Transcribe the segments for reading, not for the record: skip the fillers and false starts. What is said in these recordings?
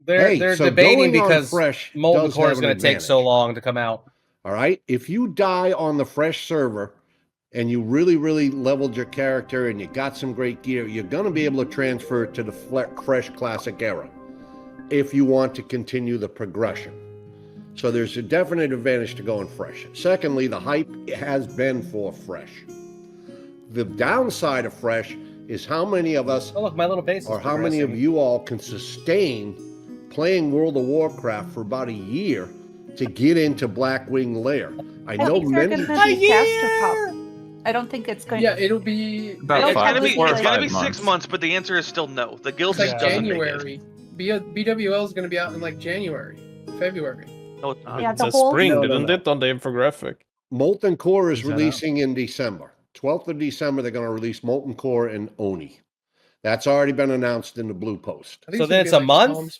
They're debating because Fresh Molten Core is going to take so long to come out. All right. If you die on the Fresh server and you really, really leveled your character and you got some great gear, you're going to be able to transfer to the Fresh Classic era if you want to continue the progression. So there's a definite advantage to going Fresh. Secondly, the hype has been for Fresh. The downside of Fresh is how many of us, oh, look, my little base, or how many of you all can sustain playing World of Warcraft for about a year to get into Blackwing Lair. I know many. I don't think it's going. Yeah, it'll be about 5 It's gonna be 6 months, but the answer is still no. The guild like just doesn't January. BWL is going to be out in like January, February. No, Yeah, It says spring, didn't it, on the infographic? Molten Core is releasing in December. 12th of December, they're going to release Molten Core and Oni. That's already been announced in the Blue Post. So then it's a month?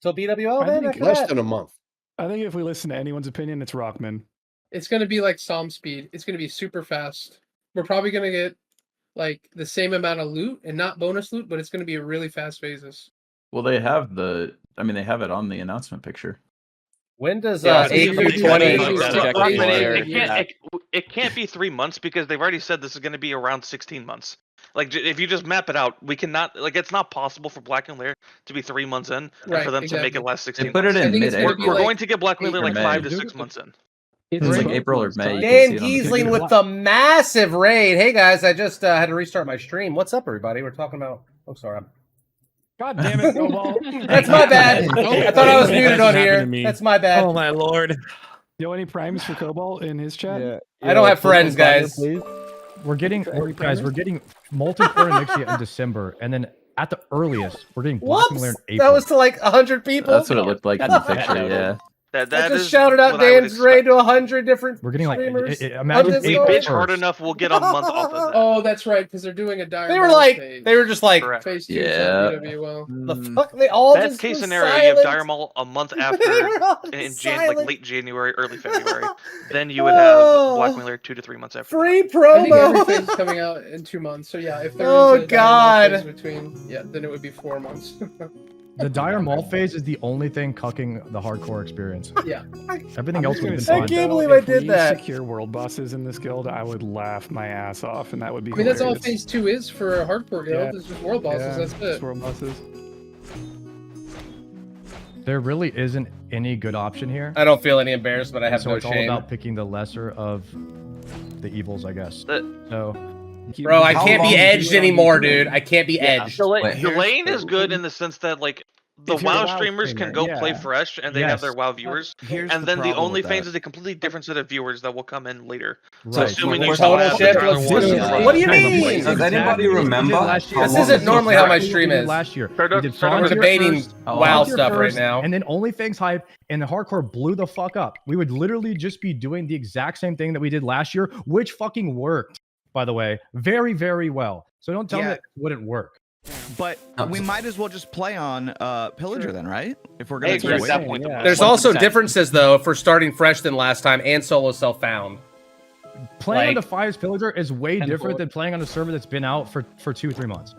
So BWL then? Less than a month. I think if we listen to anyone's opinion, it's Rockman. It's going to be like Psalm Speed. It's going to be super fast. We're probably going to get like the same amount of loot and not bonus loot, but it's going to be a really fast phases. Well, they have they have it on the announcement picture. When does it can't be 3 months because they've already said this is going to be around 16 months. Like if you just map it out, we cannot it's not possible for Black and Lair to be 3 months in and for them to make it last 16 months. They put it in mid-April. We're going to get Black and Lair like 5 to 6 months in. It's like April or May. Dan Giesling with the massive raid. Hey guys, I just had to restart my stream. What's up, everybody? We're talking about. Oh, sorry. God damn it, Cobalt. That's my bad. I thought I was muted on here. That's my bad. Oh my lord. Yo, any primes for Cobalt in his chat? Yeah. I don't have friends, guys. We're getting Molten Core and Nixia in December, and then at the earliest, we're getting Black and Lair in April. That was to like 100 people. That's what it looked like in the picture. Yeah. I just shouted out Dan's raid to 100 different. We're getting like imagine if we bitch hard enough, we'll get a month off of that. Oh, that's right, because they're doing a dire. They were just like phase 2. Yeah. The fuck? They all Best just case were scenario, silent. you have Dire Maul a month after like late January, early February. Then you would have Black Mirror 2 to 3 months after. Free I think promo. everything's coming out in 2 months. So yeah, if there is a God. phase between, then it would be 4 months. The Dire Maul phase is the only thing cucking the hardcore experience. Yeah. Everything else would have been say, fine. I can't believe I did that. Secure world bosses in this guild, I would laugh my ass off, and that would be. I mean, that's all hilarious. phase 2 is for a hardcore guild. It's just world bosses. That's it. Just world bosses. There really isn't any good option here. I don't feel any embarrassment. I have So no it's all shame. about picking the lesser of the evils, I guess. So. Bro, I can't be edged anymore, dude. I can't be edged. The lane is good in the sense that like the WoW streamers can go play fresh and they have their WoW viewers, and then the OnlyFans is a completely different set of viewers that will come in later. So assuming you total shit. What do you mean? Does anybody remember? This isn't normally how my stream is. Last year, We're debating WoW stuff right now. And then OnlyFans hype and the hardcore blew the fuck up. We would literally just be doing the exact same thing that we did last year, which fucking worked, by the way, very, very well. So don't tell me that it wouldn't work. But we might as well just play on Pillager then, right? If we're going to at that point. There's also differences though for starting fresh than last time and solo self-found. Playing on Defiance Pillager is way different than playing on a server that's been out for 2-3 months.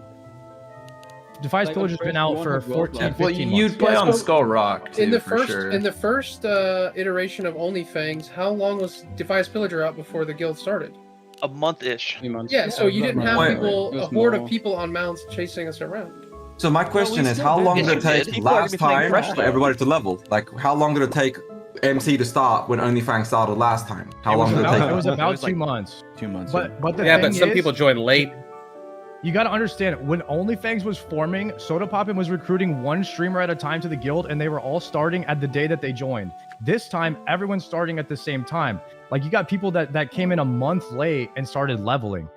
Defiance Pillager's been out for 14, 15 months. You'd play on Skull Rock too, in the for first sure. in the first iteration of OnlyFangs, how long was Defiance Pillager out before the guild started? A month-ish. Yeah, so you didn't have a horde of people on mounts chasing us around. So my question is, how long did it take last time for everybody to level? Like, how long did it take MC to start when OnlyFans started last time? How long did it take? It was about 2 months. 2 months. But the yeah, thing but some is, people joined late. You got to understand, when OnlyFans was forming, Soda Poppin was recruiting one streamer at a time to the guild, and they were all starting at the day that they joined. This time, everyone's starting at the same time. Like, you got people that came in a month late and started leveling.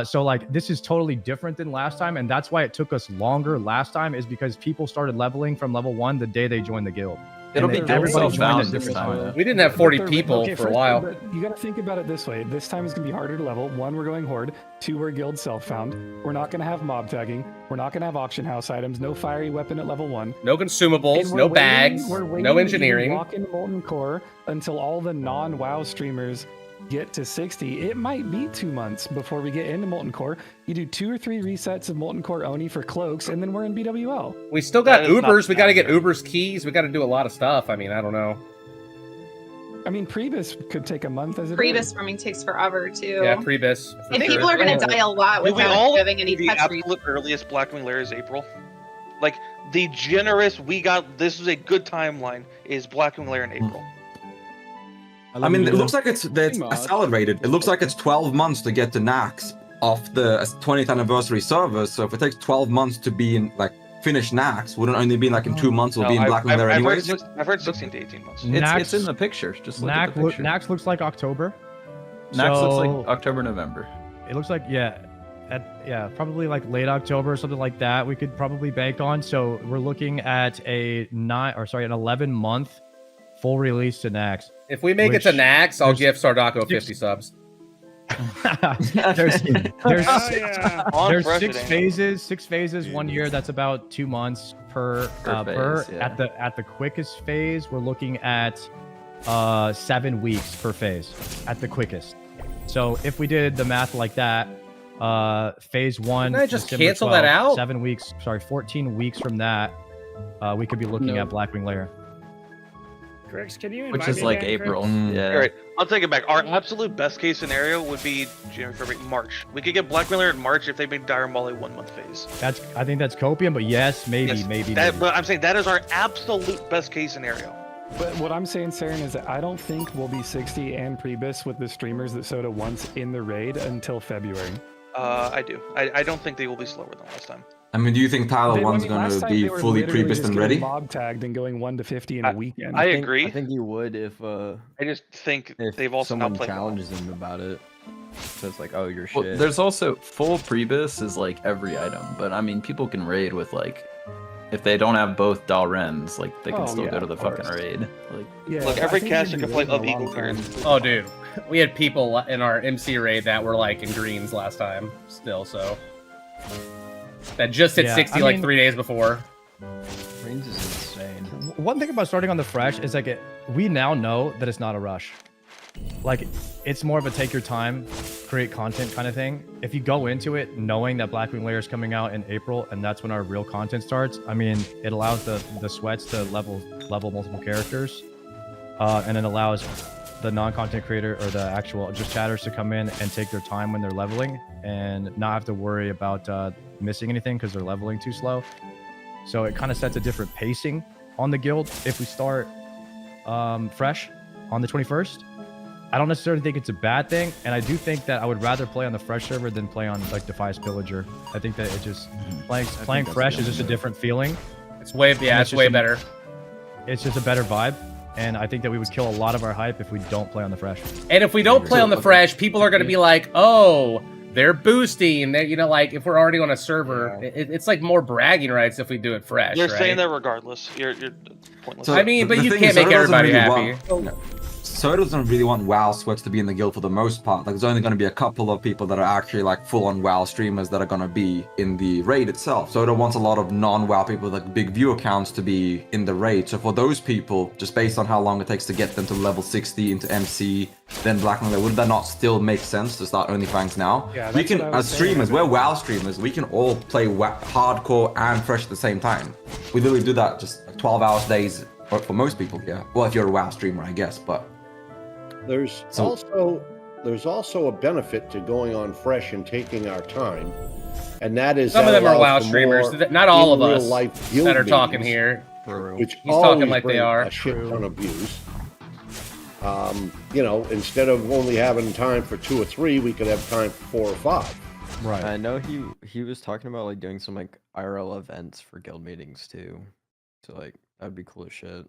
So, like, this is totally different than last time, and that's why it took us longer last time, is because people started leveling from level 1 the day they joined the guild. It'll be everybody joined at this different time. times. We didn't have 40 people for a while. But you got to think about it this way. This time is going to be harder to level. 1, we're going horde. 2, we're guild self-found. We're not going to have mob tagging. We're not going to have auction house items. No fiery weapon at level 1. No consumables, no bags, no engineering. Walk into Molten Core until all the non-WoW streamers get to 60, it might be 2 months before we get into Molten Core. You do 2 or 3 resets of Molten Core Oni for cloaks, and then we're in BWL. We still got Ubers. We got to get Uber's keys. We got to do a lot of stuff. I mean, I don't know. I mean, Prebus could take a month as it Prebus farming takes forever too. Yeah, Prebus. And people are going to die a lot without having any the touch. absolute earliest Blackwing Lair is April. Like the generous, we got this is a good timeline is Blackwing Lair in April. I mean, it looks like it's accelerated. It looks like it's 12 months to get to Nax off the 20th anniversary servers. So if it takes 12 months to be in, like, finish Nax, wouldn't only be like in 2 months, we'll be in Blackwing there anyways? I've heard 16 to 18 months. It's in the picture. Just look at the picture. Nax looks like October. Nax looks like October, November. It looks like, probably like late October or something like that. We could probably bank on. So we're looking at an 11-month full release to Nax. If we make it to Nax, I'll give Sardako 50 subs. there's 6 phases. 6 phases, 1 year. That's about 2 months per phase, yeah. At the quickest phase, we're looking at 7 weeks per phase at the quickest. So if we did the math like that, phase 1. Can I just December cancel 12, that out? 14 weeks from that, we could be looking at Blackwing Lair. Grix, can you Which is like April. Yeah. All right, I'll take it back. Our absolute best case scenario would be January, February, March. We could get Blackwing Lair in March if they make Dire Maul a 1 month phase. I think that's copium, but yes, maybe. But I'm saying that is our absolute best case scenario. But what I'm saying, Saren, is that I don't think we'll be 60 and Prebus with the streamers that Soda wants in the raid until February. I do. I don't think they will be slower than last time. I mean, do you think Tyler 1's going to be fully Prebus and ready? Mob tagged and going 1 to 50 in a weekend. I agree. I think you would if. I just think if they've also someone not played challenges them about it. So it's like, oh, you're Well, shit. there's also full Prebus is like every item, but I mean, people can raid with like, if they don't have both Dalrens, like they can still go to the fucking raid. Like, look, every caster can play of Eagle Clearance. Oh, dude, we had people in our MC raid that were like in greens last time, still. So that just hit 60 like 3 days before. Greens is insane. One thing about starting on the fresh is like we now know that it's not a rush. Like it's more of a take your time, create content kind of thing. If you go into it knowing that Blackwing Lair is coming out in April and that's when our real content starts, I mean, it allows the sweats to level multiple characters, and it allows the non-content creator or the actual just chatters to come in and take their time when they're leveling and not have to worry about missing anything because they're leveling too slow. So it kind of sets a different pacing on the guild if we start fresh on the 21st. I don't necessarily think it's a bad thing, and I do think that I would rather play on the fresh server than play on like Defias Pillager. I think that it just playing fresh is just a different feeling. It's way better. It's just a better vibe, and I think that we would kill a lot of our hype if we don't play on the fresh. And if we don't play on the fresh, people are going to be like, "Oh, they're boosting." They, like if we're already on a server, it's like more bragging rights if we do it fresh. You're right? saying that regardless. You're pointless. So, I mean, but you can't make everybody happy. Soda doesn't really want WoW sweats to be in the guild for the most part. Like, there's only going to be a couple of people that are actually like full-on WoW streamers that are going to be in the raid itself. Soda wants a lot of non-WoW people, like big view accounts, to be in the raid. So for those people, just based on how long it takes to get them to level 60 into MC, then Blackwing Lair, would that not still make sense to start OnlyFans now? Yeah, we can, as streamers, we're WoW streamers, we can all play hardcore and fresh at the same time. We literally do that just 12 hours days for most people, yeah. Well, if you're a WoW streamer, I guess, but... There's also a benefit to going on fresh and taking our time, and that is some of them are WoW streamers. Not all of us that are talking meetings, here. Which he's talking like they are. A shit ton of views. Instead of only having time for 2 or 3, we could have time for 4 or 5. Right. I know he was talking about like doing some like IRL events for guild meetings too. So like that'd be cool as shit.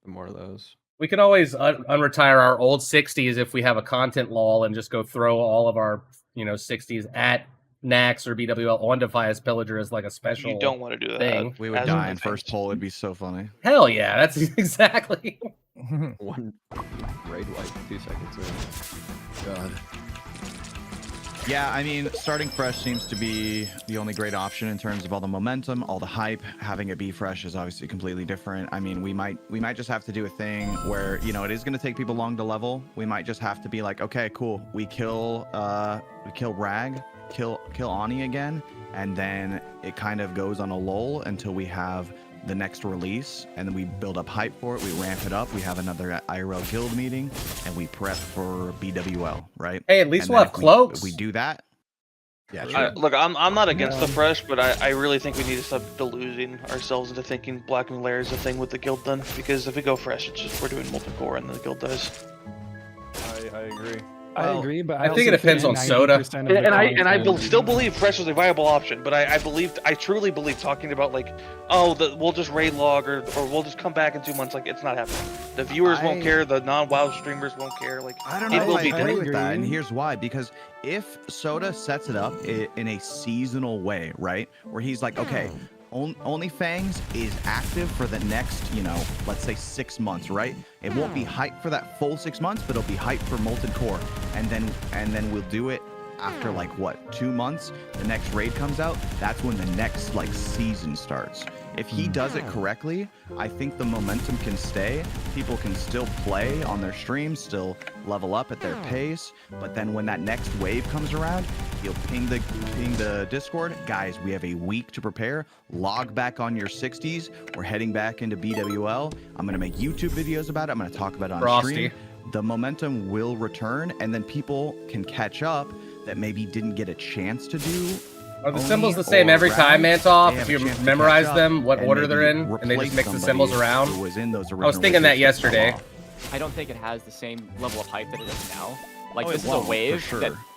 More of those. We can always unretire our old 60s if we have a content lull and just go throw all of our 60s at Nax or BWL on Defias Pillager as like a special. You don't want to do that. Thing. We would die in first poll. It'd be so funny. Hell yeah, that's exactly. One raid wipe, 2 seconds. God. Yeah, I mean, starting fresh seems to be the only great option in terms of all the momentum, all the hype. Having it be fresh is obviously completely different. I mean, we might just have to do a thing where, you know, it is going to take people long to level. We might just have to be like, okay, cool, we kill Rag, kill Ani again, and then it kind of goes on a lull until we have the next release, and then we build up hype for it, we ramp it up, we have another IRL guild meeting, and we prep for BWL, right? Hey, at least we'll have cloaks. If we do that, yeah, sure. Look, I'm not against the fresh, but I really think we need to stop deluding ourselves into thinking Blackwing Lair is a thing with the guild then, because if we go fresh, it's just we're doing molten core and the guild dies. I agree. I agree, but I think it depends on Soda. And I still believe fresh is a viable option, but I truly believe talking about like, oh, we'll just raid log or we'll just come back in 2 months, like it's not happening. The viewers won't care, the non-WoW streamers won't care. Like I don't know if I agree with that, and here's why. Because if Soda sets it up in a seasonal way, right, where he's like, okay, OnlyFangs is active for the next, you know, let's say 6 months, right? It won't be hyped for that full 6 months, but it'll be hyped for Molten Core, and then we'll do it after like what, 2 months. The next raid comes out. That's when the next like season starts. If he does it correctly, I think the momentum can stay. People can still play on their streams, still level up at their pace. But then when that next wave comes around, he'll ping the Discord. Guys, we have a week to prepare. Log back on your 60s. We're heading back into BWL. I'm going to make YouTube videos about it. I'm going to talk about it on stream. The momentum will return, and then people can catch up that maybe didn't get a chance to do. Are the symbols the same every time, Mantov? If you memorize them, what order they're in, and they just mix the symbols around? I was thinking that yesterday. I don't think it has the same level of hype that it does now. Like this is a wave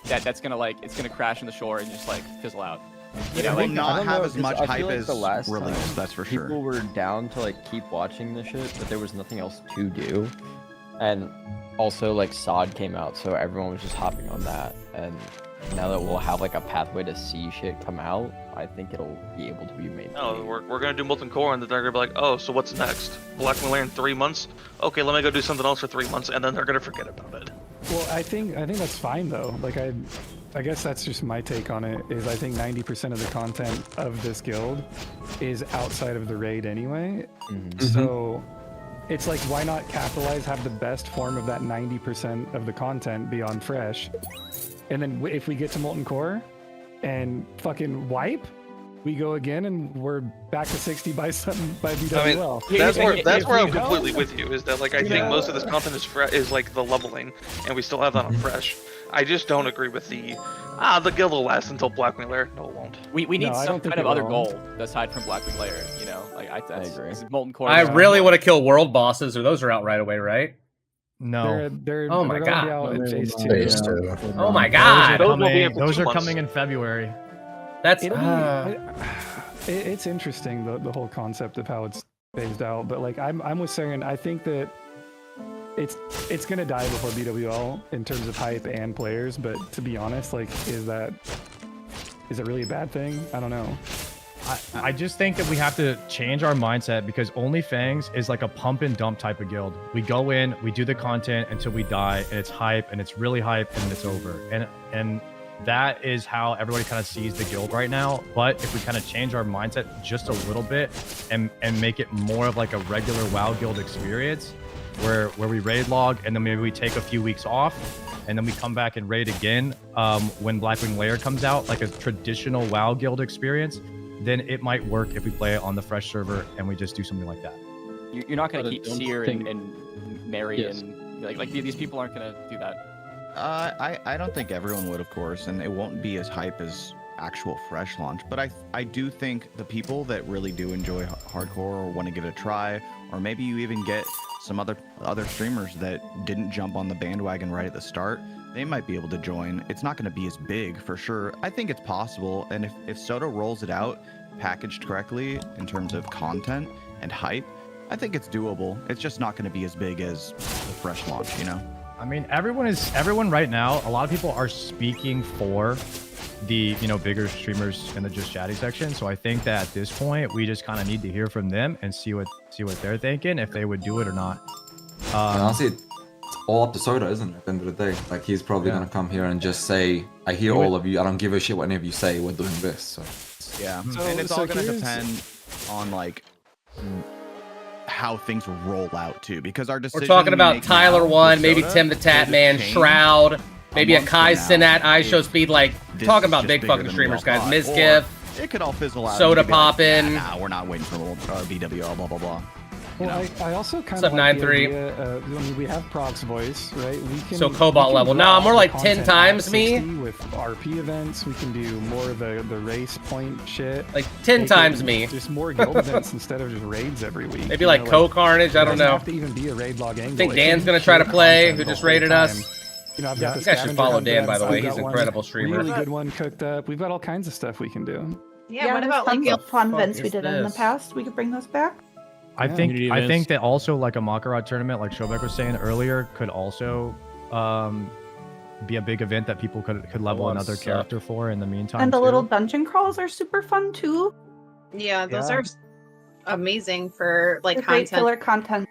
that's gonna like it's gonna crash on the shore and just like fizzle out. You know, it will like, not have as much hype like as the last release. That's for sure. People were down to like keep watching the shit, but there was nothing else to do. And also like SOD came out, so everyone was just hopping on that. And now that we'll have like a pathway to see shit come out, I think it'll be able to be made. No, we're gonna do Molten Core, and then they're gonna be like, oh, so what's next? Blackwing Lair in 3 months? Okay, let me go do something else for 3 months, and then they're gonna forget about it. Well, I think that's fine though. Like I guess that's just my take on it. Is I think 90% of the content of this guild is outside of the raid anyway. So it's like, why not capitalize, have the best form of that 90% of the content be on fresh, and then if we get to Molten Core and fucking wipe, we go again and we're back to 60 by BWL. I mean, that's where I'm completely with you. Is that like I think most of this content is like the leveling, and we still have that on fresh. I just don't agree with the guild will last until Blackwing Lair. No, it won't. We need some kind of other goal aside from Blackwing Lair. You know, like I agree. Molten Core. I really want to kill world bosses, or those are out right away, right? No. Oh my god. Out in phase 2. Oh my god. Those are coming in February. That's it's interesting the whole concept of how it's phased out, but like I'm with Saren. I think that it's gonna die before BWL in terms of hype and players. But to be honest, like is it really a bad thing? I don't know. I just think that we have to change our mindset, because OnlyFangs is like a pump and dump type of guild. We go in, we do the content until we die, and it's hype, and it's really hype, and it's over. And that is how everybody kind of sees the guild right now. But if we kind of change our mindset just a little bit and make it more of like a regular WoW guild experience, where we raid log and then maybe we take a few weeks off and then we come back and raid again when Blackwing Lair comes out, like a traditional WoW guild experience, then it might work if we play it on the fresh server and we just do something like that. You're not going to keep Seer and Mary and like these people aren't going to do that. I don't think everyone would, of course, and it won't be as hype as actual fresh launch. But I do think the people that really do enjoy hardcore or want to give it a try, or maybe you even get some other streamers that didn't jump on the bandwagon right at the start, they might be able to join. It's not going to be as big for sure. I think it's possible, and if Soda rolls it out packaged correctly in terms of content and hype, I think it's doable. It's just not going to be as big as the fresh launch, you know? I mean, everyone right now, a lot of people are speaking for the, bigger streamers in the Just Chatty section. So I think that at this point, we just kind of need to hear from them and see what they're thinking, if they would do it or not. Honestly, all up to Soda, isn't it? At the end of the day, like he's probably gonna come here and just say, "I hear all of you. I don't give a shit what any of you say. We're doing this." So yeah, and it's all gonna depend on like how things roll out too, because our decision. We're talking about Tyler 1, maybe Tim the Tatman, Shroud, maybe a Kai Sinat, iShow Speed. Like talking about big fucking streamers, guys. Mizgif. It could all fizzle out. Soda poppin'. Nah, we're not waiting for BWL. Blah blah blah. Well, I also kind What's up, of like the 9-3? idea, I mean, we have Proc's voice, right? We can, So Cobalt level. Nah, more like 10 times me. With RP events, we can do more of the race point shit. Like 10 times me. Just more guild events instead of just raids every week. Maybe like Co-Carnage, I don't know. Have to even be a raid log angle. I think Dan's gonna try to play, who just raided us. You know, I've got You guys should follow Dan, by the way. He's an incredible streamer. Really good one cooked up. We've got all kinds of stuff we can do. Yeah, what about tons like of fun events we is did in the this? past? We could bring those back. I think that also like a Makarot tournament, like Shobek was saying earlier, could also be a big event that people could level another character for in the meantime. And the too. little dungeon crawls are super fun too. Yeah, those are amazing for like They're great content. filler content.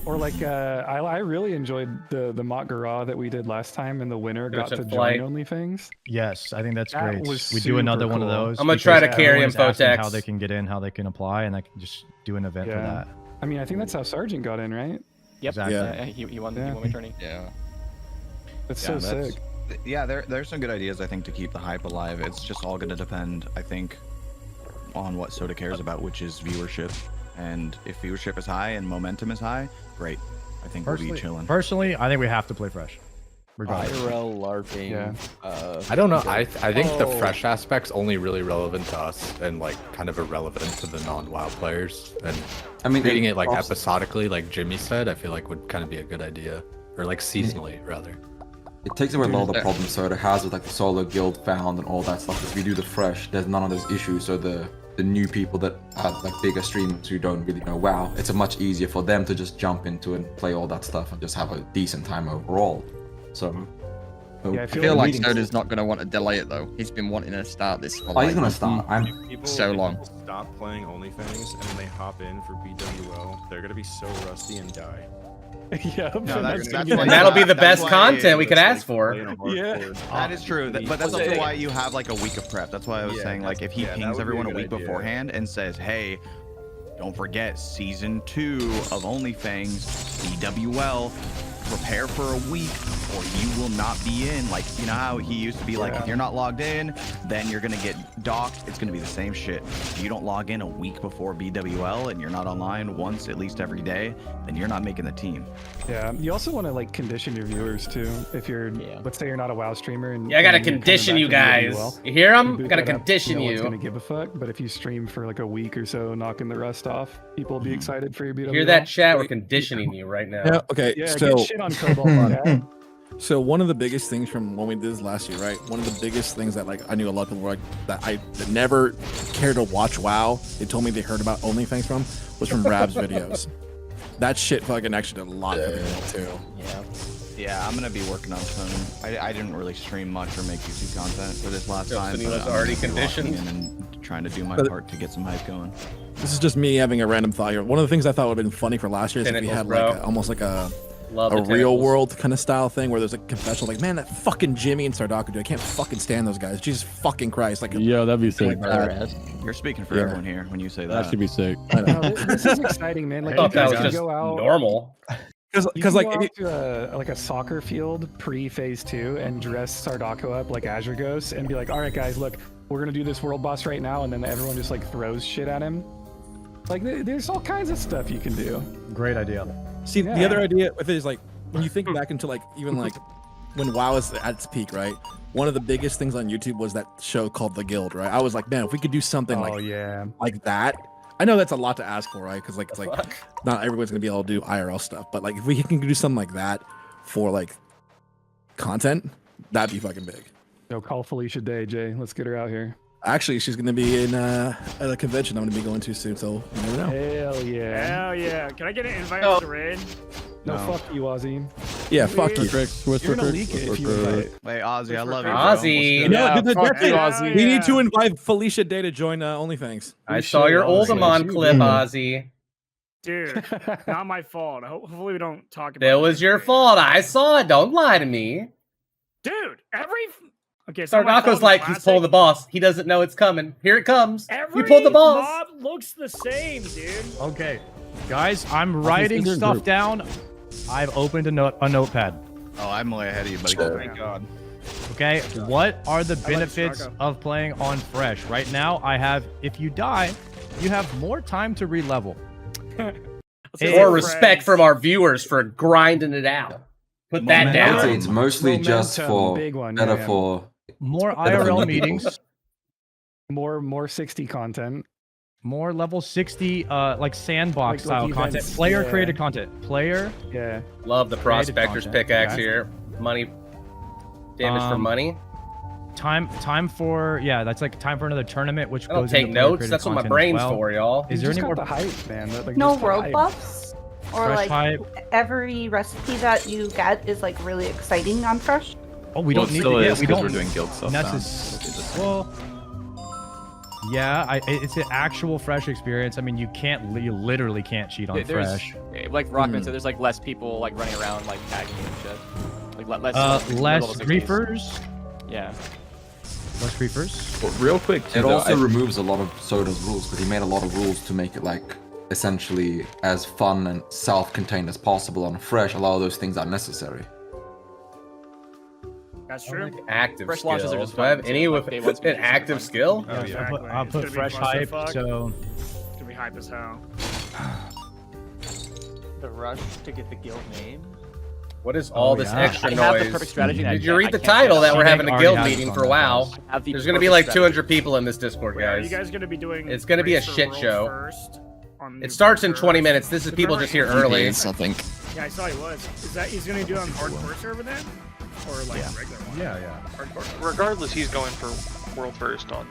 Or like, I really enjoyed the mock garage that we did last time, and the winner got to Flight. join OnlyFans. Yes, I think that's That great. was We do another super one of cool. those. I'm gonna try to because carry everyone's asking Infotex. how they can get in, how they can apply, and I can just do an event for that. I mean, I think that's how Sergeant got in, right? Yep. Exactly. Yeah, he won my tourney. Yeah. That's so sick. Yeah, there's some good ideas I think to keep the hype alive. It's just all going to depend, I think, on what Soda cares about, which is viewership. And if viewership is high and momentum is high, great. I think we'll be chilling. Personally, I think we have to play fresh. Regardless. IRL LARPing. Yeah. I don't know. I think the fresh aspect's only really relevant to us and like kind of irrelevant to the non-WoW players. And I mean, treating it like also- episodically, like Jimmy said, I feel like would kind of be a good idea, or like seasonally rather. It takes away a lot of the problems Soda has with like the solo guild found and all that stuff. If we do the fresh, there's none of those issues. So the new people that have like bigger streamers who don't really know WoW, it's a much easier for them to just jump into and play all that stuff and just have a decent time overall. So Yeah, I feel like Soda's not going to want to delay it though. He's been wanting to start this for he's gonna start. so long. People stop playing OnlyFans and then they hop in for BWL. They're gonna be so rusty and die. Yeah, And that'll be the best content we could ask for. Yeah, that is true. But that's also why you have like a week of prep. That's why I was saying like if he pings everyone a week beforehand and says, hey, don't forget season 2 of OnlyFans, BWL, prepare for a week or you will not be in. Like, you know how he used to be like, if you're not logged in, then you're gonna get docked. It's gonna be the same shit. If you don't log in a week before BWL and you're not online once at least every day, then you're not making the team. Yeah, you also want to like condition your viewers too. If you're, let's say you're not a WoW streamer, and I gotta and you're coming condition back you from guys. BWL, You hear 'em? boot Gotta that up, condition no one's you. gonna give a fuck. But if you stream for like a week or so, knocking the rust off, people will be excited for your BWL. Hear that, chat? We're conditioning you right now. Yeah, okay, Yeah, so get shit on Cobalt. Yeah. So one of the biggest things from when we did this last year, right? One of the biggest things that like I knew a lot of people were like that never cared to watch WoW. They told me they heard about OnlyFans from was from Rab's videos. That shit fucking actually did a lot for people too. Yeah, I'm gonna be working on some. I didn't really stream much or make YouTube content for this last time. Sanila's but I'm already gonna be locking conditioned. in and trying to do my But- part to get some hype going. This is just me having a random thought here. One of the things I thought would have been funny for last year is if we Tentacles, had bro. like almost like a Love the real tentacles. world kind of style thing where there's like confessional, like, man, that fucking Jimmy and Sardaku, dude, I can't fucking stand those guys. Jesus fucking Christ. Like, yo, that'd be sick. You're speaking for everyone here when you say that. That should be sick. No, this is exciting, man. Like, I thought you that guys was can just go out, normal. Because like like to a soccer field pre-phase 2 and dress Sardako up like Azure Ghost and be like, all right, guys, look, we're gonna do this world boss right now, and then everyone just like throws shit at him. Like, there's all kinds of stuff you can do. Great idea. See, the other idea with it is like when you think back into like even like when WoW was at its peak, right? One of the biggest things on YouTube was that show called The Guild, right? I was like, man, if we could do something like that. I know that's a lot to ask for, right? Because like it's like not everyone's gonna be able to do IRL stuff, but like if we can do something like that for like content, that'd be fucking big. So call Felicia Day, Jay. Let's get her out here. Actually, she's gonna be in at a convention I'm gonna be going to soon, so you never know. Hell yeah. Hell yeah. Can I get an invite to the raid? No, fuck you, Ozzy. Yeah, fuck you. You're gonna leak it if you invite. Hey, Ozzy, I love you. Ozzy. You know, dude, fuck that's it. you, Ozzy. We need to invite Felicia Day to join OnlyFans. I saw your Oldemon clip, Ozzy. Dude, not my fault. Hopefully we don't talk about That was your fault. I saw it. Don't lie to me. Dude, okay, so Sardako's like, he's pulling the boss. He doesn't know it's coming. Here it comes. Every You pulled the boss. mob looks the same, dude. Okay, guys, I'm writing stuff down. I've opened a notepad. Oh, I'm way ahead of you, buddy. Sure. Thank God. Okay, what are the benefits of playing on fresh? Right now, I have, if you die, you have more time to re-level. More respect from our viewers for grinding it out. Put that I would down. say it's mostly just for big one, better yeah. for More better for IRL new meetings. More 60 content. More level 60, like sandbox Like style content. events, Player yeah. created content. Player. Yeah. Love the created prospector's content. pickaxe Okay. here. Money. Damage for money. Time for that's like time for another tournament, which I don't goes take into player notes. created That's what my content as brain's well. for, y'all. Is there any more the hype, man? Like, No just the rogue hype. buffs? Or Fresh like hype. every recipe that you get is like really exciting on fresh? Oh, we Well, don't it need still to. is, We 'cause don't we're doing guild stuff now. Well, yeah, it's an actual fresh experience. I mean, you literally can't cheat on There's, fresh. like Rockman said, there's like less people like running around like tagging and shit. Like less. Less level 60s. griefers. Yeah. Less griefers. Well, real quick, too, It though, also removes a lot of Soda's rules, because he made a lot of rules to make it like essentially as fun and self-contained as possible. On fresh, a lot of those things are necessary. That's true. Active Fresh launches are skills. just Do I have fun, any too. with Like, day one's gonna an be super active fun. skill? Yeah, exactly. I'll put It's gonna be fresh hype. clusterfuck. So It's gonna be hype as hell. The rush to get the guild name. What is all this extra I noise? have the perfect strategy, and Did I you read the can't title say that we're that. having a Already guild has meeting it for on WoW? that I have the There's going to be perfect like strategy. 200 people in this Discord, Wait, are guys. you guys gonna be doing? It's going to be a race for shit world show. first on It new starts in servers? 20 minutes. This is people just here early. I think. Yeah, I saw he was. Is that he's gonna do it on hardcore server then, or like regular one? yeah. Hardcore. Regardless, he's going for world first on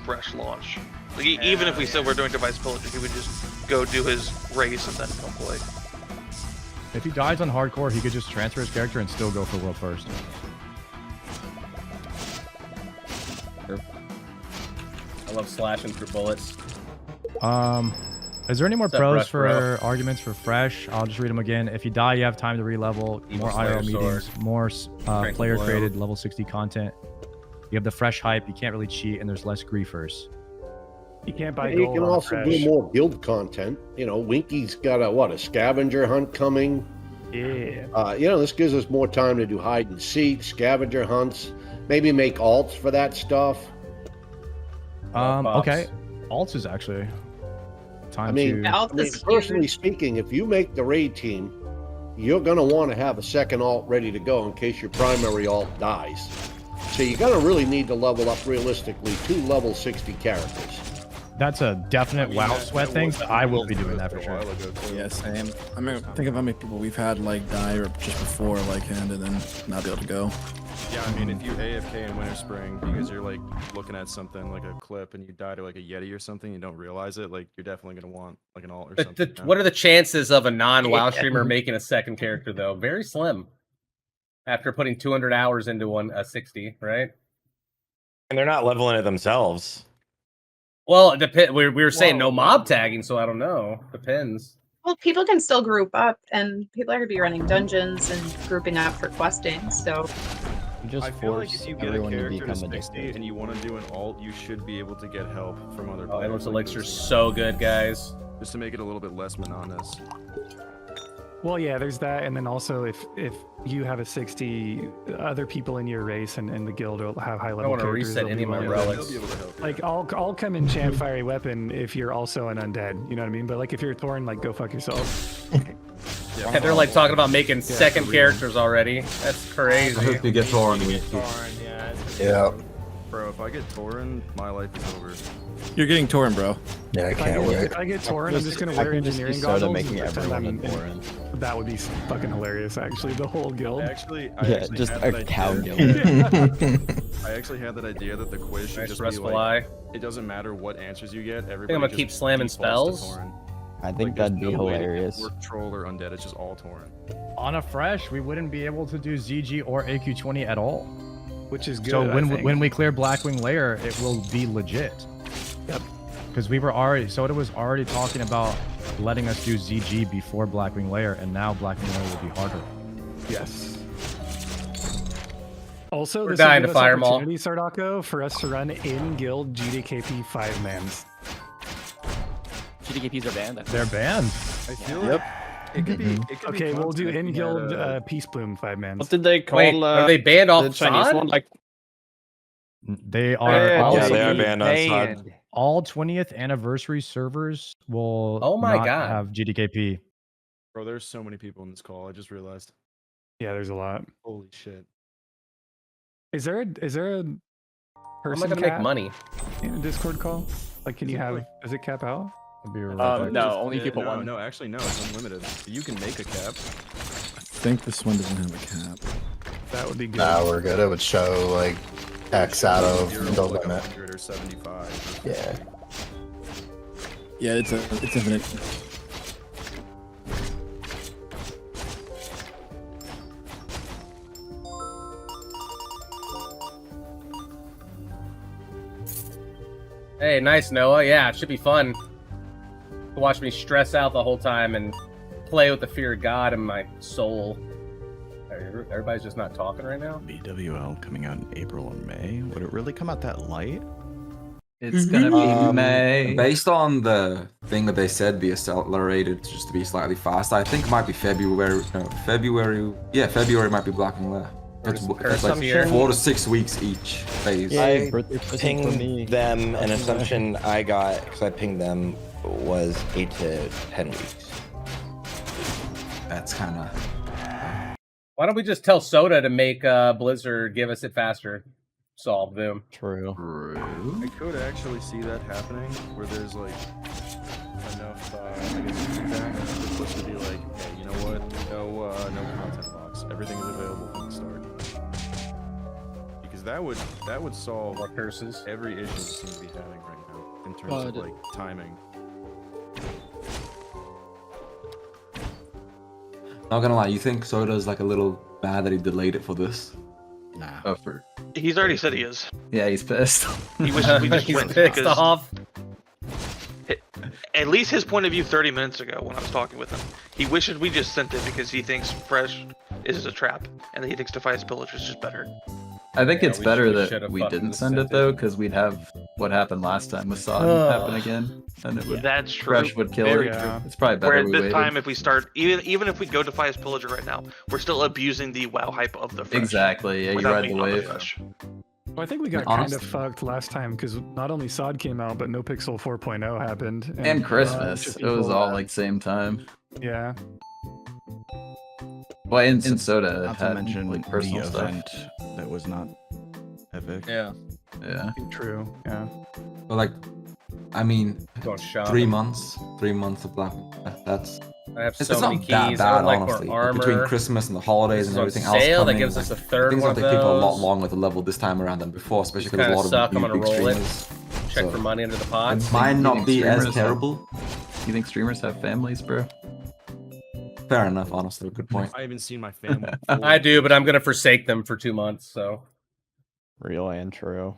fresh launch. Like, even if we said we're doing device pillager, he would just go do his race and then come play. if he dies on hardcore, he could just transfer his character and still go for world first. I love slashing through bullets. Is there any more What's up, pros Rush, for bro? arguments for fresh? I'll just read them again. If you die, you have time to re-level. Evil More Slayer IRL meetings. sword. More Strength player-created blow. level 60 content. You have the fresh hype. You can't really cheat, and there's less griefers. You can't buy You gold can on also fresh. do more guild content. You know, Winky's got a scavenger hunt coming. Yeah. You know, this gives us more time to do hide and seek, scavenger hunts, maybe make alts for that stuff. Okay. Alts is actually time I mean, to. personally speaking, if you make the raid team, you're going to want to have a second alt ready to go in case your primary alt dies. So you're going to really need to level up realistically 2 level 60 characters. That's a definite WoW sweat thing. I will be doing that for sure. Yeah, same. I mean, think of how many people we've had like die or just before like hand and then not be able to go. Yeah, I mean, if you AFK in Winter Spring because you're like looking at something like a clip and you die to like a Yeti or something, you don't realize it, like you're definitely gonna want like an alt or something. What are the chances of a non-WoW streamer making a second character, though? Very slim. After putting 200 hours into a 60, right? And they're not leveling it themselves. Well, it depends. We were saying no mob tagging, so I don't know. Depends. Well, people can still group up, and people are going to be running dungeons and grouping up for questing. So, I feel like if you get a character to 60 and you want to do an alt, you should be able to get help from other players. Endless like Elixir's this. so good, guys. Just to make it a little bit less monotonous. Well, yeah, there's that, and then also if you have a 60, other people in your race and the guild will have high level wanna characters. reset they'll any be of my able to- relics. Like I'll come and chant fiery weapon if you're also an undead. You know what I mean? But like if you're Thorn, like go fuck yourself. Yeah, they're like talking about making second characters already. That's crazy. I hope you get Thorin. Yeah. Bro, if I get Tauren, my life is over. You're getting Torin, bro. Yeah, I can't wait. If I get Tauren, I'm just gonna I wear can just engineering be Soda goggles making and pretend everyone I'm a Tauren. That would be fucking hilarious, actually. The whole guild. I Yeah, just had a that cow idea. guild. I actually had that idea that the quiz should Nice just be restful like, eye. it doesn't matter what answers you get, everybody I'm gonna just keep slamming defaults to spells. Tauren. I think there's that'd be no way to hilarious. work troll or undead, it's just all Tauren. On a fresh, we wouldn't be able to do ZG or AQ20 at all. Which is good. So I think. when we clear Blackwing Lair, it will be legit. Yep. Because we were already, Soda was already talking about letting us do ZG before Blackwing Layer, and now Blackwing Layer will be harder. Yes. Also, We're this dying will to give us fire 'em all. opportunity, Sardako, for us to run in-guild GDKP 5-mans. GDKPs are banned. They're banned. I feel like it could be. It could Okay, be we'll do content if we had in-guild a- Peace Bloom 5-mans. What did they call? Wait, are they banned off the Chinese SOD? one? Like, They are yeah, they are banned on SOD. all 20th anniversary servers will Oh my not God. have GDKP. Bro, there's so many people in this call. I just realized. Yeah, there's a lot. Holy shit. Is there a How am person I gonna make cap money? in a Discord call? Like, can Is you it have? like- Does it cap out? No, only people no, want. No, actually, no. It's unlimited. You can make a cap. I think this one doesn't have a cap. That would be good. Nah, we're good. It would show like X out of the limit. 100 or 75. Yeah. Yeah, it's infinite. Hey, nice, Noah. Yeah, it should be fun to watch me stress out the whole time and play with the fear of God in my soul. Everybody's just not talking right now. BWL coming out in April or May. Would it really come out that light? It's gonna be May. Based on the thing that they said be accelerated just to be slightly faster, I think it might be February. No, February. Yeah, February might be Blackwing Layer. It's like 4 to 6 weeks each phase. I pinged them. An assumption I got because I pinged them was 8 to 10 weeks. That's kind of. Why don't we just tell Soda to make Blizzard give us it faster? Solve boom. True. I could actually see that happening where there's like enough, I guess, feedback. We're supposed to be like, hey, you know what? No content box. Everything is available from the start. Because that would solve more curses. Every issue we seem to be having right now in terms of like timing. Not gonna lie, you think Soda's like a little mad that he delayed it for this? Nah. Oh, for He's already said he is. yeah, he's pissed. He wishes we just He's went pissed because off. at least his point of view 30 minutes ago when I was talking with him, he wishes we just sent it because he thinks Fresh is a trap and that he thinks Defiance Pillage is just better. I think Yeah, it's we better should- we that should've we fucking didn't just send sent it though, because we'd have what happened last time with Sod happen again, and it would That's true. Fresh would kill Very it. true. It's probably better Whereas we this waited. time, if we start, even if we go Defiance Pillager right now, we're still abusing the WoW hype of the Fresh. Exactly. Yeah, you without ride the being on wave. Fresh. Well, I think we got Honest- kind of fucked last time because not only SOD came out, but No Pixel 4.0 happened. And Christmas. just It was people, all like same time. Yeah. Well, and Soda Not to had mention like the personal stuff. event that was not epic. Yeah. Yeah. True. Yeah. But like, I mean, Going shopping. 3 months. 3 months of Black. That's. I have It's so many not that keys. bad, I would like honestly. more armor. Between Christmas and the holidays This and is on everything else sale, that coming, gives us a third things one will of take people a lot those. longer to level this time around than before, especially Just because there's a kinda lot of suck. I'm big gonna roll it. streamers. Check So, for money into the pots. It might You not think be as streamers terrible. You think streamers have families, bro? Fair enough, honestly. Good point. I haven't seen my family. I do, but I'm gonna forsake them for 2 months. So Real and true.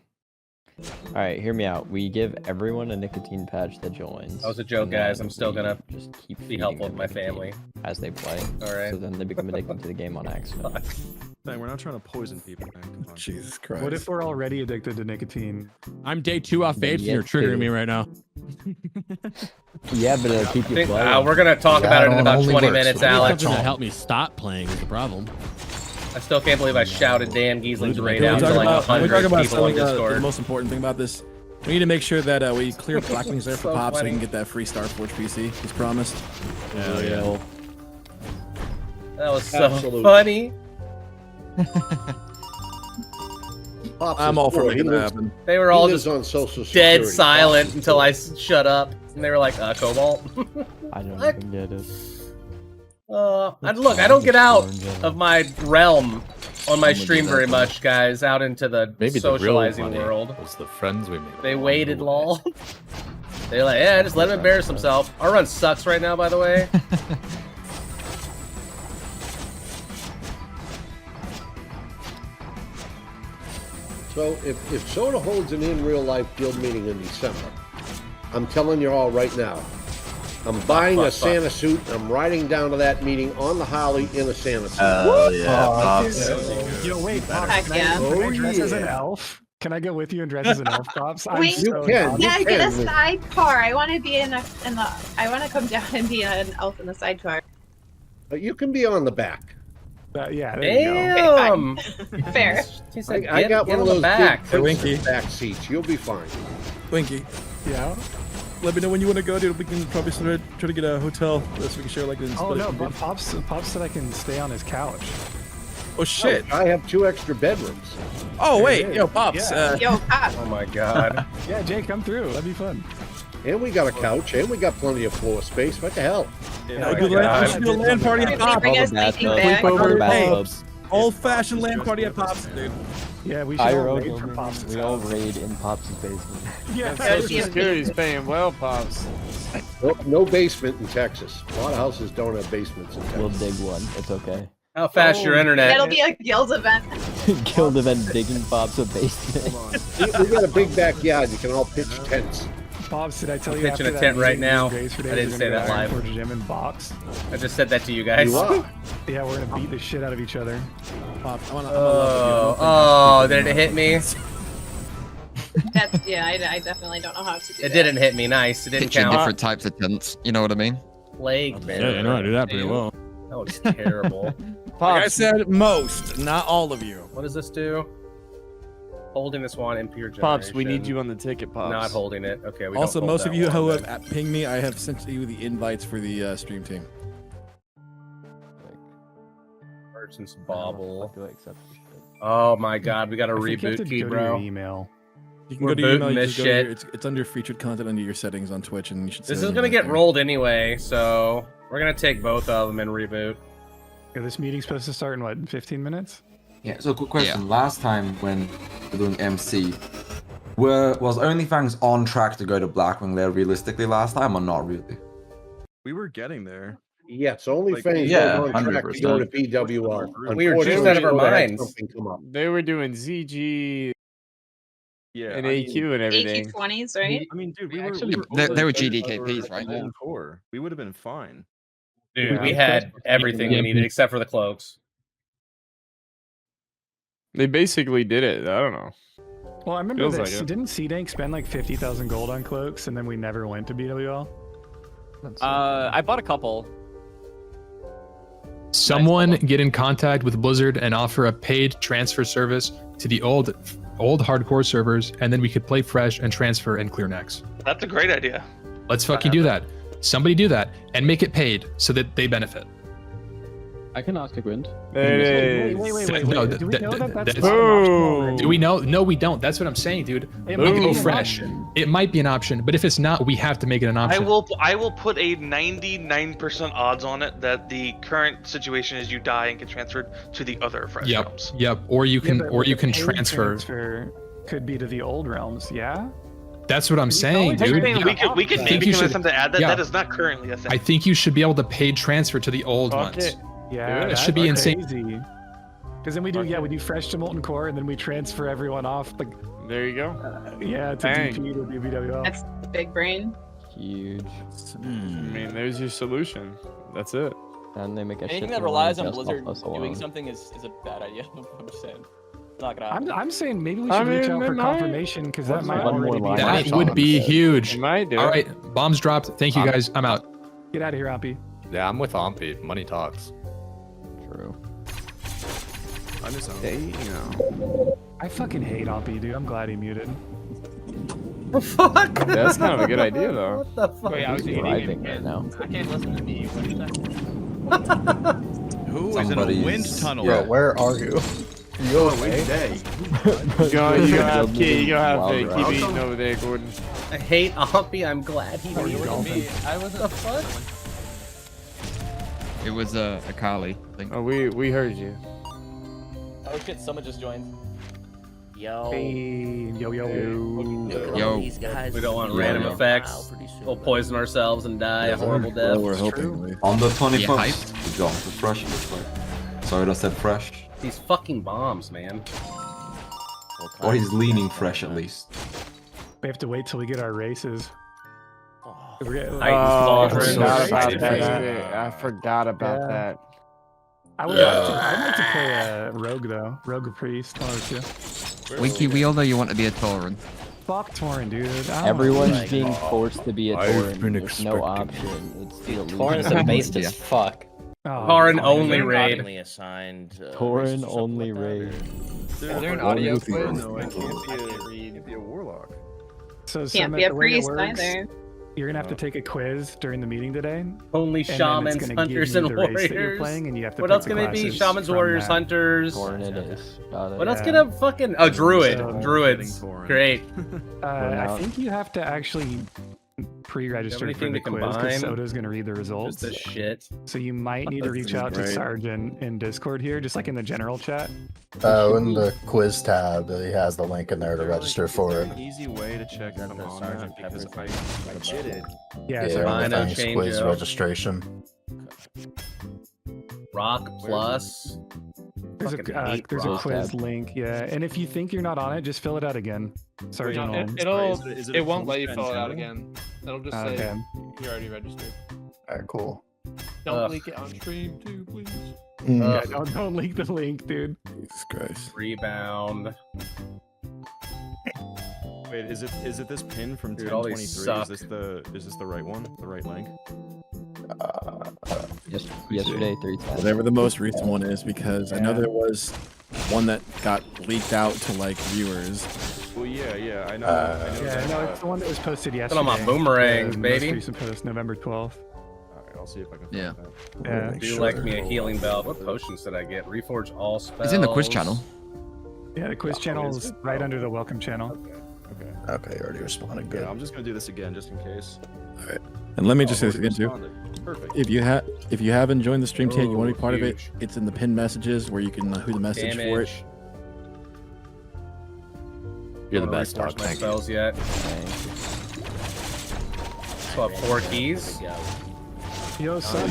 Alright, hear me out. We give everyone a nicotine patch that joins. that was a joke, and guys. then I'm still we gonna just keep be feeding helpful them with my nicotine family. as they play. Alright. So then they become addicted to the game on accident. Man, we're not trying to poison people, man. Come on. Jesus Christ. What if we're already addicted to nicotine? I'm day 2 off vapes and you're triggering me right now. Yeah, but it'll keep you think, playing. we're gonna talk about it in about 20 minutes, Alex. Something to help me stop playing is the problem. I still can't believe I shouted Dan Giesling's raid out to We're like talking 100 about people on the Discord. most important thing about this. We need to make sure that we clear Blackwings there for So Pop so funny. we can get that free Starforge PC as promised. Hell yeah. That was so Absolutely. funny. Pops I'm is all for poor. He making that lives- happen. They were he all lives just on Social dead Security. silent Pops is until poor. I shut up, and they were like, "Cobalt." I don't What? even get it. And look, I don't get out of my realm on my stream very much, guys. Out into the Maybe the real socializing money world. was the friends we made. They along waited, the way. lol. They're like, yeah, just let him embarrass himself. Our run sucks right now, by the way. So if Soda holds an in real life guild meeting in December, I'm telling you all right now, I'm buying a fuck. Santa suit. And I'm riding down to that meeting on the Harley in a Santa suit. Yo, wait, Pops, Heck can yeah. I dress as an elf? Can I go with you and dress as an elf, Pops? I'm Wait, so can. down. You yeah, get a can. sidecar. I want to be in the. I want to come down and be an elf in the sidecar. But you can be on the back. Yeah, there you go. Damn. Fair. He's I, like, I got one of those back. big Winky. back seats. You'll be fine. Winky, Yeah. let me know when you want to go, dude. We can probably try to get a hotel so we can share like this. Oh no, but Pops said I can stay on his couch. Oh shit. I have 2 extra bedrooms. Oh wait, Hey, yo, Pops. yeah. Yo, Pop. Oh my god. Yeah, Jay, come through. That'd be fun. And we got a couch, and we got plenty of floor space. What the hell? We should do a land party at Pops. Bring us sleeping bag. Hey, old-fashioned land party at Pops, dude. Yeah, we should all raid from Pops' We all raid in Pops' basement. Yeah. Social Security's paying well, Pops. No basement in Texas. A lot of houses don't have basements in We'll Texas. dig one. It's okay. How fast your internet? That'll be a guild event. Guild event digging Pops a basement. We got a big backyard. You can all pitch tents. Pops, did I tell I'm you pitching after a that tent right meeting now. Grace for days, I didn't we're say gonna that go live. Towards gym and box? I just said that to you guys. You are. Yeah, we're gonna beat the shit out of each other. Pops, I wanna Oh, did it hit me? That's, yeah, I definitely don't know how to do It that. didn't hit me. Nice. It didn't Pitching count. different types of tents. You know what I mean? Plague. Yeah, I know how to do that pretty well. That was terrible. Like I said, most, not all of you. What does this do? Holding this one in pure generation. Pops, we need you on the ticket, Pops. Not holding it. Okay. We Also, don't hold most of that you one, who then. have pinged me, I have sent you the invites for the stream team. Merchant's Bauble. Do I accept this shit? Oh my god, we got a I think you have reboot to key, go to your bro. email. You can We're go to your email. booting You this just go to shit. it's under featured content under your settings on Twitch, and you should. This see is the gonna invite get there. rolled anyway, so we're gonna take both of them and reboot. Yeah, this meeting's supposed to start in what, in 15 minutes? Yeah, so quick question. Last time when we were doing MC, was OnlyFans on track to go to Blackwing there realistically last time or not really? We were getting there. Yes, OnlyFans Like, yeah, was on track to go to 100%. PWR. We were just out of our Unfortunately, had minds. something come up. They were doing ZG Yeah. and I mean, AQ and everything. AQ20s, right? I mean, dude, we They over were budget GDKPs, for right? Gen 4. We would have been fine. Dude, Yeah. we had everything we needed except for the cloaks. They basically did it. I don't know. Well, I remember Feels this. like it. Didn't C-Dank spend like 50,000 gold on cloaks, and then we never went to BWL? I bought a couple. Someone get in contact with Blizzard and offer a paid transfer service to the old hardcore servers, and then we could play fresh and transfer and clear necks. That's a great idea. Let's fucking do that. Somebody do that and make it paid so that they benefit. I can ask a Gwent. Hey, Wait. No, Do we know that that's that's- not an option already? Do we know? No, we don't. That's what I'm saying, dude. It We might can be go an fresh. option. It might be an option, but if it's not, we have to make it an option. I will put a 99% odds on it that the current situation is you die and get transferred to the other fresh realms. Yep. Or you can, Yeah, but or you the can paid transfer. could be to the old realms, yeah? That's what I'm saying, I'm dude. saying we could I maybe think you convince should- them to add that. yeah. That is not currently a thing. I think you should be able to paid transfer to the old ones. Yeah, That should be insane. Because then we do fresh to molten core, and then we transfer everyone off. Like, there you go. Yeah, to Dang. DP to BWL. That's big brain. Huge. I mean, there's your solution. That's it. And they make a Anything shit that ton of relies money on just Blizzard off us doing alone. something is a bad idea. I'm just saying. It's not gonna happen. I'm saying maybe we I should reach mean, out for they might. confirmation, because that might One already be. That would be huge. You might do All it. right, bombs dropped. Thank you guys. I'm out. Get out of here, Oppie. Yeah, I'm with Ompy. Money talks. True. I miss out. I fucking hate Oppie, dude. I'm glad he muted. Fuck. That's kind of a good idea, though. What the fuck? Wait, I was He's eating driving again. right now. I can't listen to me. What is that? Who is in a Somebody's- wind tunnel? Yeah. Where are you? Yo, day. You gonna have Building keep wild eating over there, Gordon. I hate Oppie. I'm glad he you muted golfing? me. I was the fuck. It was a Kali. I think. Oh, we heard you. Oh shit! Someone just joined. Yo. Hey, yo. Yo. These guys. We don't want Yeah, random yeah. effects. We'll poison ourselves and die a horrible death. We're hoping. On the Yeah, 21st, we go to fresh this way. Sorry, I said fresh. These fucking bombs, man. Or he's leaning fresh at least. We have to wait till we get our races. I forgot about that. I forgot about that. I would I'd like to play Rogue though. Rogue or Priest, one or two. Winky Wheeler, you want to be a Tauren? Fuck Tauren, dude. Everyone's being forced to be a Tauren. There's no option. It's the Tauren's a based as fuck. Tauren only raid. Assigned. Tauren only raid. Is there an audio quiz? No, I can't be a warlock. So Can't Summit, be a the way it priest works, either. You're gonna have to take a quiz during the meeting today. Only and then it's shamans, gonna give hunters, you and the race that you're warriors. playing, and you have to What pick else the can it be? classes Shamans, from warriors, that. hunters. Tauren it is. Got it. What else can a fucking druid? So- Druids. Great. I think you have to actually pre-register for anything the to quiz combine? because Soda's gonna read the results. Just the shit. So you might need to reach out to Right. Sarge in Discord here, just like in the general chat. In the quiz tab, he has the link in there to register for it. An easy way to check if I'm on that because if I did it. Yeah, Yeah, Mine everything's change quiz up. registration. Rock plus. There's Fucking a hate there's a rock. quiz link, yeah. And if you think you're not on it, just fill it out again. Sarge will. It won't let you fill it out again. It'll just say Okay. you're already registered. Alright, cool. Don't leak it on stream too, please. Yeah, don't leak the link, dude. Jesus Christ. Rebound. Wait, is it this pin from Dude, all 1023? these suck. Is this the right one? The right link? Just yesterday, 310. Whatever the most recent one is, because I know there was one that got leaked out to like viewers. Well, yeah, I know. Yeah, no, it's the one that was posted Put yesterday. on my boomerangs, The baby. Most recent post, November 12th. Alright, I'll see if I can Yeah. find that. Yeah. Do you like me a healing belt? What potions did I get? Reforge all spells. It's in the quiz channel. Yeah, the quiz channel is right under the welcome channel. Okay, you already responded. Good. Yeah, I'm just gonna do this again just in case. Alright. And let me just say this again too. Perfect. If you haven't joined the stream yet, you want to be part of it, it's in the pinned messages where you can who the message for it. Damage. You're the Wanna best, reforge dog. my Thank you. spells yet? So I have 4 keys. Yo, son,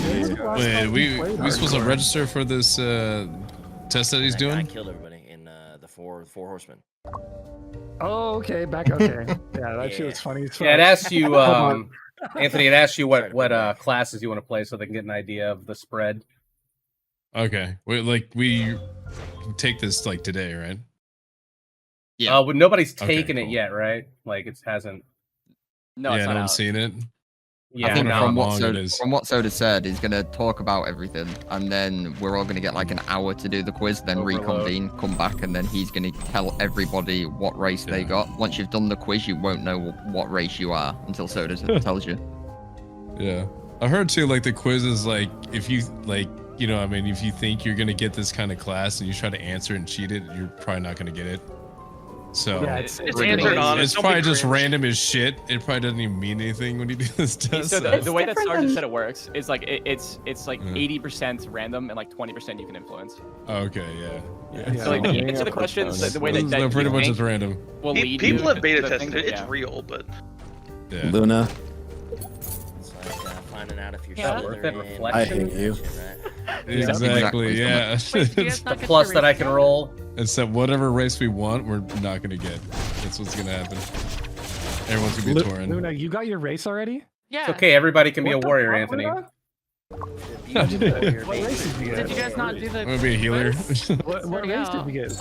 Wait, we supposed to register for this test that he's I doing? killed everybody in the four horsemen. Oh, okay, back okay. Yeah, that shit was funny as fuck. Yeah, it asks you, Anthony. It asks you what classes you want to play, so they can get an idea of the spread. Okay. We take this like today, right? Yeah. But nobody's Okay, taken it cool. yet, right? Like it hasn't. No, yeah, it's no not one's out. seen it. Yeah, I think no. from what Soda said, he's gonna talk about everything, and then we're all gonna get like an hour to do the quiz, then Overload. reconvene, come back, and then he's gonna tell everybody what race they got. Once you've done the quiz, you won't know what race you are until Soda tells you. Yeah. I heard too, like the quiz is like if you like, you know, I mean, if you think you're gonna get this kind of class and you try to answer it and cheat it, you're probably not gonna get it. So Yeah, It's answered honest. it's Don't probably be just cringe. random as shit. It probably doesn't even mean anything when you do this test. So the way that different Sarge than- said it works is like it's like Mm. 80% random and like 20% you can influence. Okay, yeah. So like the answer the questions the way that, So pretty you much think it's random. will lead People you have to beta the tested thing, it. It's yeah. real, but Yeah. Luna, It's like finding out if you're Yeah, worth it, Slytherin, reflection. I hate you. shit, right? Exactly, yeah. The plus that I can roll. It's that whatever race we want, we're not gonna get. That's what's gonna happen. Everyone's gonna be Tauren. Luna, you got your race already? Yeah. It's okay. Everybody can be a What the warrior, fuck, Anthony. Luna? What race did you Did get? you guys not do the? I'm gonna be a healer. What race did you get?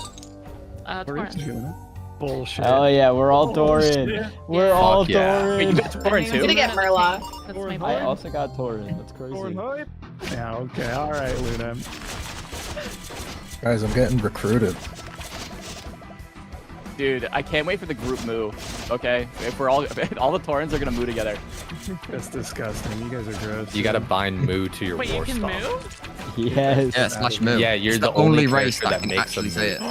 What race did you Tauren. get? Bullshit. Oh yeah, we're all Tauren. Bullshit. We're all Fuck yeah. Wait, you Tauren. got Tauren I'm too? gonna get Murloc. That's my I boy. also got Tauren. That's crazy. Yeah, okay, alright, Luna. Guys, I'm getting recruited. Dude, I can't wait for the group move. Okay, if we're all the Taurens are gonna move together. That's disgusting. You guys are gross. You gotta bind Moo to your Wait, you war can stomp. move? Yes. Yeah, slash move. Yeah, you're It's the only only race character that that can makes them actually say it.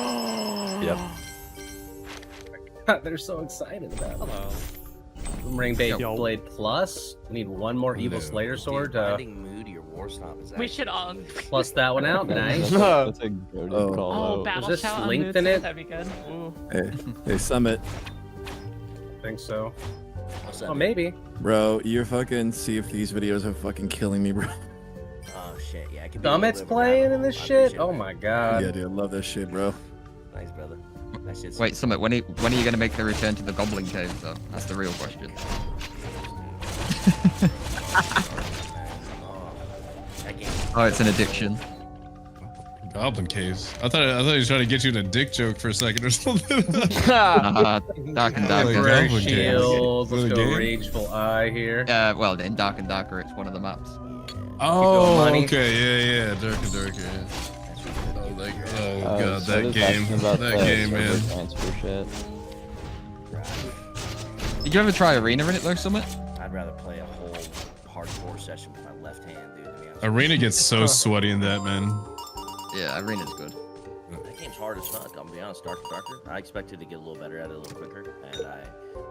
Yep. They're so excited about it. Hello. Boomerang Blade Plus. We need one more Evil Slayer sword to Finding mood to your war stomp is We should plus that one out. Nice. That's a good call Oh, out. battle this shout on linked Moods, in it? That'd be good. Ooh. hey, Summit, I think so. What's that? Oh, maybe. bro, your fucking Sea of Thieves videos are fucking killing me, bro. Oh shit, yeah. I could be a little Summit's bit of a playing rabbit in this hole. I shit. appreciate Oh that. my god. Yeah, dude, I love that shit, bro. Thanks, brother. That shit's Wait, Summit, when are you gonna make the return to the Goblin Cave though? That's the real question. Oh, it's an addiction. Goblin caves. I thought he was trying to get you in a dick joke for a second or something. Dark and Darker. Temporary Goblin caves. shield. Is it Let's a go game? Rageful Eye here. Well, then Dark and Darker, it's one of the maps. Oh, money. okay, yeah, Dark and Darker. Yeah. Oh god, so that there's game, asking about that the game, server man. transfer shit. Did you ever try Arena in it though, Summit? I'd rather play a whole hardcore session with my left hand, dude. To be honest. Arena gets so sweaty in that, man. Yeah, Arena's good. That game's hard as fuck. I'm gonna be honest. Darker. I expected to get a little better at it a little quicker, and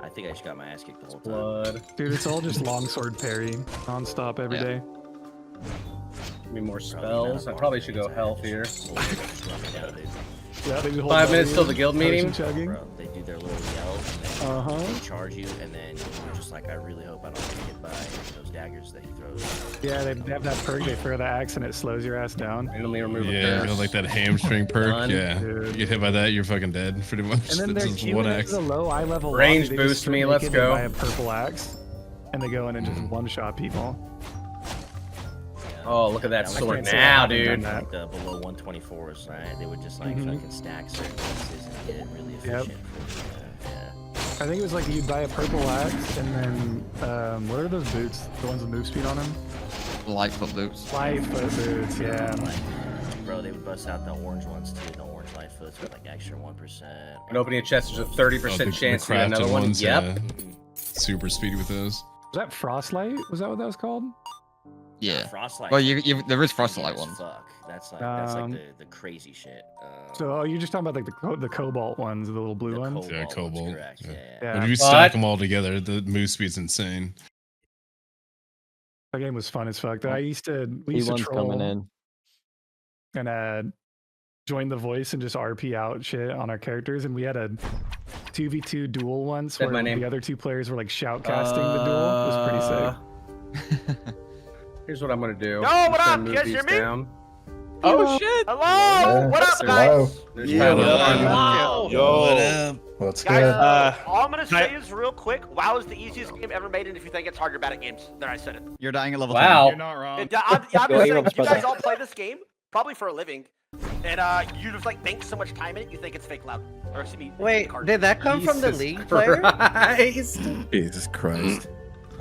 I think I just got my ass kicked the whole time. Blood. Dude, it's all just longsword parry, non-stop every day. Give me more spells. I probably should go health here. Yeah, 5 minutes till the guild meeting. Bro, they do their little yells, and then they charge you, and then you're just like, I really hope I don't get hit by those daggers that he throws. Yeah, they have that perk. They throw the axe and it slows your ass down. Randomly remove Yeah, you know, like that hamstring perk. Done. Yeah, Dude. you get hit by that, you're fucking dead, pretty much. And then they're Just one queuing axe. into the low eye level Range lobby. They just boost strip me, let's naked, they go. buy a purple axe, and they go in and just one-shot people. Oh, look at that I sword can't say now, I haven't dude. done that. Like the below 124s, right? They would just like fucking stack certain pieces and get it really efficient. I think it was like you'd buy a purple axe, and then what are those boots? The ones with move speed on them? Lightfoot boots. Lightfoot boots, yeah. Bro, they would bust out the orange ones too, the orange Lightfoots with like extra 1%. And opening a chest, there's a 30% chance to get another one. Ones, Yep. Super speedy with those. Was that Frostlight? Was that what that was called? Yeah. Frostlight. Well, there is Frostlight ones. Fuck. That's like the crazy shit. So you're just talking about like the cobalt ones, the little blue ones? Yeah, Cobalt. Correct, Yeah. But if you stack them all together, the move speed's insane. That game was fun as fuck. Though. We used to P1's troll coming in. and join the voice and just RP out shit on our characters, and we had a 2v2 duel once Said where my name. the other two players were like shoutcasting the duel. It was pretty sick. Here's what I'm gonna do. Yo, I'm what just up? gonna You move guys hear these me? down. Oh shit! Hello, what up, guys? There's Yeah, Tyler. Yo, What's guys, good? all I'm gonna say is real quick. WoW is the easiest game ever made, and if you think it's hard, you're bad at games. Then I said it. You're dying at level Wow. 10. You're not wrong. I'm just saying, you guys all play this game probably for a living, and you just like think so much time in it, you think it's fake loud. Or excuse me. Wait, card. did that come from the Jesus league player? Christ. Jesus Christ.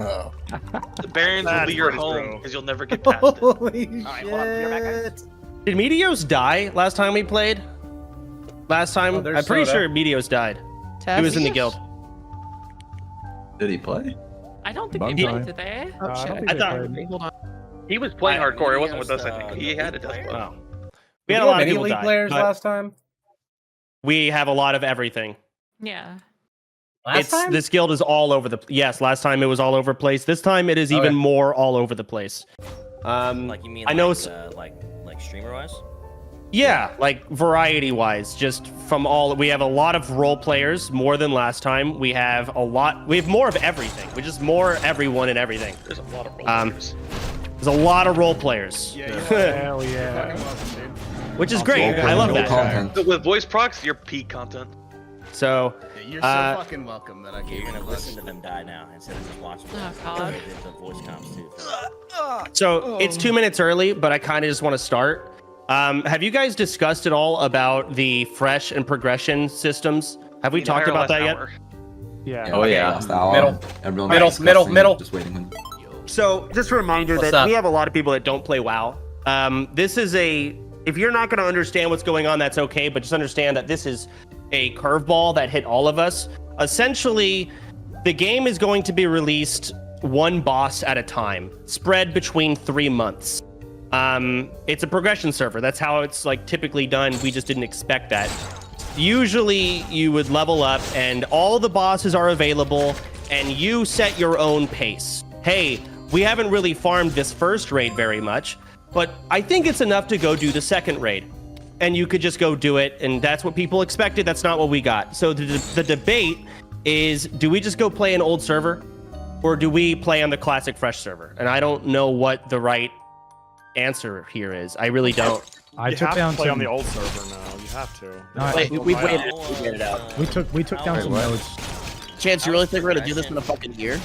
Oh. The Barrens will be your home because you'll never get past it. Holy Alright, hold on, be right back, guys. Did Meteos die last time we played? Last time? Oh, there's I'm pretty Soda. sure Meteos died. He was in the guild. Did he play? I don't think Bug they guy. played, did they? I don't think I they thought. played. Hold on. He was playing hardcore. It wasn't with us. I think he had it. Oh. Did We had a we lot have of any people league die, players but last time? we have a lot of everything. Yeah. Last time? This guild is all over the. Yes, last time it was all over the place. This time it is even Okay. more all over the place. Like you mean? I know. Like streamer wise. Yeah, like variety wise, just from all. We have a lot of role players, more than last time. We have a lot. We have more of everything. We just more everyone and everything. There's a lot of role players. There's a lot of role players. Hell yeah. Which is great. I love that. Content. With voice procs, you're peak content. So, You're so fucking welcome that I You're gave you gonna a listen to them die now instead of just watching them. Oh, God. They did the voice comms too. so it's 2 minutes early, but I kind of just want to start. Have you guys discussed at all about the fresh and progression systems? Have we talked about that yet? Yeah. Oh yeah. Last hour. Middle. Everyone Middle, was middle, discussing, middle. Just waiting. So, just a reminder What's that up? we have a lot of people that don't play WoW. This is if you're not going to understand what's going on, that's okay, but just understand that this is a curveball that hit all of us. Essentially, the game is going to be released one boss at a time, spread between 3 months. It's a progression server. That's how it's like typically done. We just didn't expect that. Usually you would level up and all the bosses are available and you set your own pace. Hey, we haven't really farmed this first raid very much, but I think it's enough to go do the second raid. And you could just go do it, and that's what people expected. That's not what we got. So the debate is, do we just go play an old server, or do we play on the classic fresh server? And I don't know what the right answer here is. I really don't. I took down play on the old server now. You have to. Wait, we waited it out. We took down some notes. Chance, you really think we're gonna do this in a fucking year?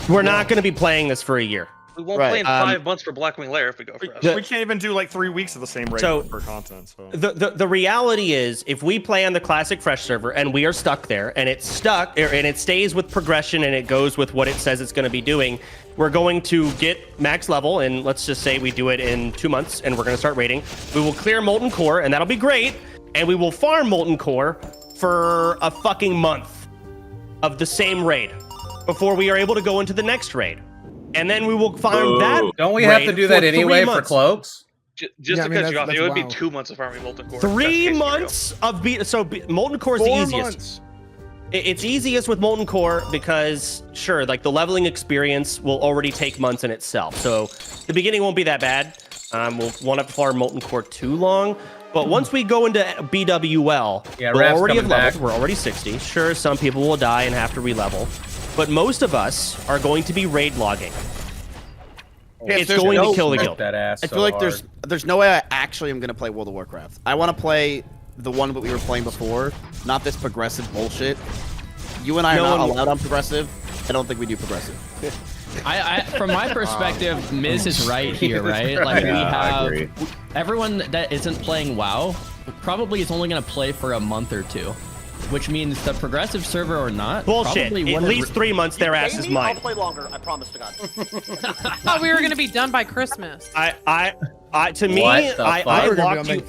We're not going to be playing this for a year. We won't play in 5 months for Blackwing Lair if we go for it. We can't even do like 3 weeks of the same rate for content. So the reality is, if we play on the classic fresh server and we are stuck there, and it's stuck, and it stays with progression and it goes with what it says it's going to be doing, we're going to get max level, and let's just say we do it in 2 months, and we're going to start raiding. We will clear Molten Core, and that'll be great, and we will farm Molten Core for a fucking month of the same raid before we are able to go into the next raid. And then we will find that. Don't we have to do that anyway for cloaks? Just to cut you off, it would be 2 months of farming Molten Core. 3 months of Molten Core is the 4 easiest. months. It's easiest with Molten Core because, sure, like the leveling experience will already take months in itself. So the beginning won't be that bad. We'll want to farm Molten Core too long. But once we go into BWL, we're already have leveled. We're already 60. Sure, some people will die and have to re-level. But most of us are going to be raid logging. It's going to kill the guild. I feel like there's no way I actually am going to play World of Warcraft. I want to play the one that we were playing before, not this progressive bullshit. You and I are not allowed on progressive. I don't think we do progressive. From my perspective, Miz is right here, right? Like we have everyone that isn't playing WoW probably is only going to play for a month or two, which means the progressive server or not. Bullshit. At least 3 months, their ass is mine. I'll play longer. I promise to God. Thought we were gonna be done by Christmas. To me, I locked you.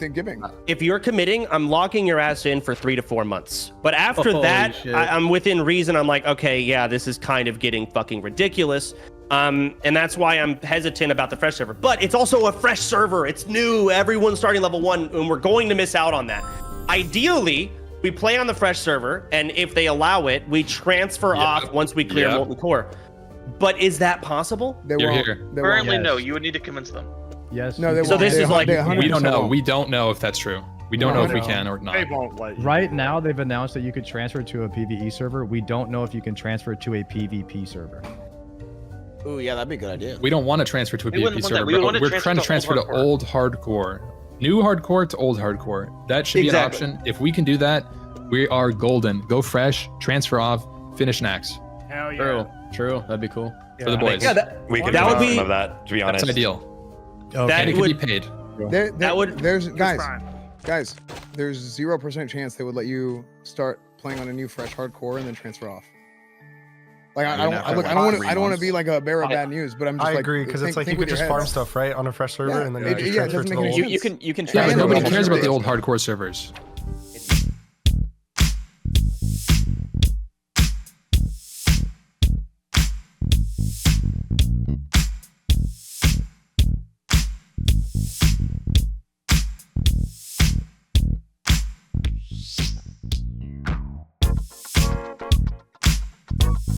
If you're committing, I'm locking your ass in for 3 to 4 months. But after that, I'm within reason. I'm like, okay, yeah, this is kind of getting fucking ridiculous. And that's why I'm hesitant about the fresh server. But it's also a fresh server. It's new. Everyone's starting level 1, and we're going to miss out on that. Ideally, we play on the fresh server, and if they allow it, we transfer off once we clear Molten Core. But is that possible? Currently, no. You would need to convince them. Yes. No, they won't. This is like we don't know. We don't know if that's true. We don't know if we can or not. They won't let you. Right now, they've announced that you could transfer to a PvE server. We don't know if you can transfer to a PvP server. Ooh, yeah, that'd be a good idea. We don't want to transfer to a PvP server, but we're trying to transfer to old hardcore. New hardcore to old hardcore. That should be an option. If we can do that, we are golden. Go fresh, transfer off, finish Nax. Hell yeah. True. That'd be cool. For the boys. We could that would do be some of that, to be honest. That's ideal. Okay. And it could be paid. There's guys, there's 0% chance they would let you start playing on a new fresh hardcore and then transfer off. Like I don't want to be like a bearer of bad news, but I'm just I agree because it's like you could just farm stuff right on a fresh server and then you just transfer to the old. You can. Yeah, but nobody cares about the old hardcore servers.